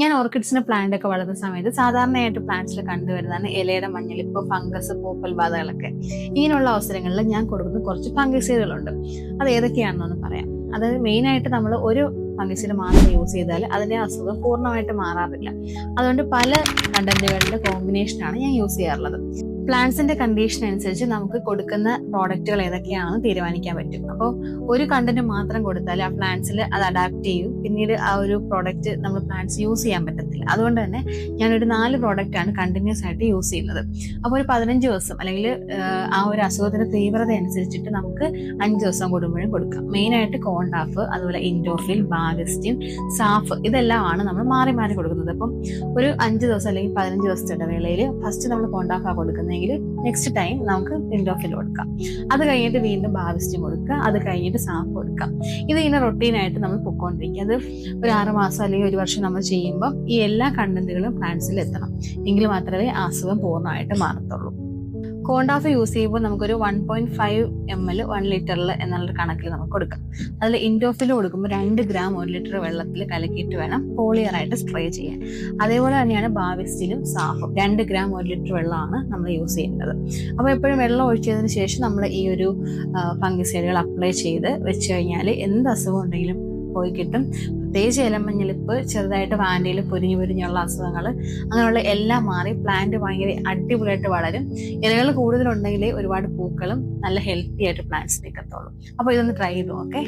ഞാൻ ഓർക്കിഡ്സിന്റെ പ്ലാന്റ് ഒക്കെ വളർത്തുന്ന സമയത്ത് സാധാരണയായിട്ട് പ്ലാന്റ്സിൽ കണ്ടുവരുന്നതാണ് ഇലയുടെ മഞ്ഞളിപ്പ്, ഫംഗസ്, പൂപ്പൽ ബാധകളൊക്കെ. ഇങ്ങനെയുള്ള അവസരങ്ങളിൽ ഞാൻ കൊടുക്കുന്ന കുറച്ച് ഫംഗിസൈഡുകളുണ്ട്. അത് ഏതൊക്കെയാണെന്നൊന്ന് പറയാം. അതായത് മെയിൻ ആയിട്ട് നമ്മൾ ഒരു ഫംഗിസൈഡ് മാത്രം യൂസ് ചെയ്താൽ അതിന്റെ അസുഖം പൂർണ്ണമായിട്ട് മാറാറില്ല. അതുകൊണ്ട് പല കണ്ടന്റുകളുടെ കോമ്പിനേഷനാണ് ഞാൻ യൂസ് ചെയ്യാറുള്ളത്. പ്ലാന്റ്സിന്റെ കണ്ടീഷൻ അനുസരിച്ച് നമുക്ക് കൊടുക്കുന്ന പ്രോഡക്റ്റുകൾ ഏതൊക്കെയാണെന്ന് തീരുമാനിക്കാൻ പറ്റും. അപ്പോൾ ഒരു കണ്ടന്റ് മാത്രം കൊടുത്താൽ ആ പ്ലാന്റ്സിൽ അത് അഡാപ്റ്റ് ചെയ്യും. പിന്നീട് ആ ഒരു പ്രോഡക്റ്റ് നമ്മൾ പ്ലാന്റ്സ് യൂസ് ചെയ്യാൻ പറ്റത്തില്ല. അതുകൊണ്ട് തന്നെ ഞാനൊരു 4 പ്രോഡക്റ്റ് ആണ് കണ്ടിന്യൂസ് ആയിട്ട് യൂസ് ചെയ്യുന്നത്. അപ്പോൾ ഒരു 15 ദിവസം അല്ലെങ്കിൽ ആ ഒരു അസുഖത്തിന്റെ തീവ്രത അനുസരിച്ചിട്ട് നമുക്ക് 5 ദിവസം കൂടുമ്പോഴും കൊടുക്കാം. മെയിനായിട്ട് കോണ്ടാഫ്, അതുപോലെ ഇൻഡോഫിൽ, ബാഗസ്റ്റിൻ, സാഫ്, ഇതെല്ലാമാണ് നമ്മൾ മാറി മാറി കൊടുക്കുന്നത്. അപ്പം ഒരു 5 ദിവസം അല്ലെങ്കിൽ 15 ദിവസത്തെ ഇടവേളയിൽ ഫസ്റ്റ് നമ്മൾ കോണ്ടാഫാണ് കൊടുക്കുന്നത്, നെക്സ്റ്റ് ടൈം നമുക്ക് ഇൻഡോഫിൽ കൊടുക്കാം. അത് കഴിഞ്ഞിട്ട് വീണ്ടും ബാഗസ്റ്റിൻ കൊടുക്കുക, അത് കഴിഞ്ഞിട്ട് സാഫ് കൊടുക്കാം. ഇത് ഇങ്ങനെ റൊട്ടീനായിട്ട് നമ്മൾ പൊക്കോണ്ടിരിക്കുക. അത് ഒരു 6 മാസം അല്ലെങ്കിൽ 1 വർഷം നമ്മൾ ചെയ്യുമ്പോൾ ഈ എല്ലാ കണ്ടന്റുകളും പ്ലാന്റ്സിൽ എത്തണം. എങ്കിൽ മാത്രമേ അസുഖം പൂർണ്ണമായിട്ട് മാറത്തുള്ളൂ. കോണ്ടാഫ് യൂസ് ചെയ്യുമ്പോൾ നമുക്കൊരു 1.5 ml 1 ലിറ്ററിൽ എന്നുള്ളൊരു കണക്കിൽ നമുക്ക് കൊടുക്കാം. അതിൽ ഇൻഡോഫിൽ കൊടുക്കുമ്പോൾ 2 ഗ്രാം 1 ലിറ്റർ വെള്ളത്തിൽ കലക്കിയിട്ട് വേണം പോളിയറായിട്ട് സ്പ്രേ ചെയ്യാൻ. അതേപോലെ തന്നെയാണ് ബാവിസ്റ്റിനും സാഫും 2 ഗ്രാം 1 ലിറ്റർ വെള്ളമാണ് നമ്മൾ യൂസ് ചെയ്യുന്നത്. അപ്പോൾ എപ്പോഴും വെള്ളം ഒഴിച്ചതിന് ശേഷം നമ്മൾ ഈ ഒരു ഫംഗിസൈഡുകൾ അപ്ലൈ ചെയ്ത് വെച്ച് കഴിഞ്ഞാൽ എന്ത് അസുഖം ഉണ്ടെങ്കിലും പോയി കിട്ടും. പ്രത്യേകിച്ച് ഇലമഞ്ഞളിപ്പ്, ചെറുതായിട്ട് വാൻഡയിൽ പൊരിഞ്ഞുള്ള അസുഖങ്ങൾ, അങ്ങനെയുള്ള എല്ലാം മാറി പ്ലാന്റ് ഭയങ്കര അടിപൊളിയായിട്ട് വളരും. ഇലകൾ കൂടുതലുണ്ടെങ്കിലേ ഒരുപാട് പൂക്കളും നല്ല ഹെൽത്തി ആയിട്ട് പ്ലാന്റ്സ് നിൽക്കത്തുള്ളൂ. അപ്പോൾ ഇതൊന്ന് ട്രൈ ചെയ്തു നോക്കേ.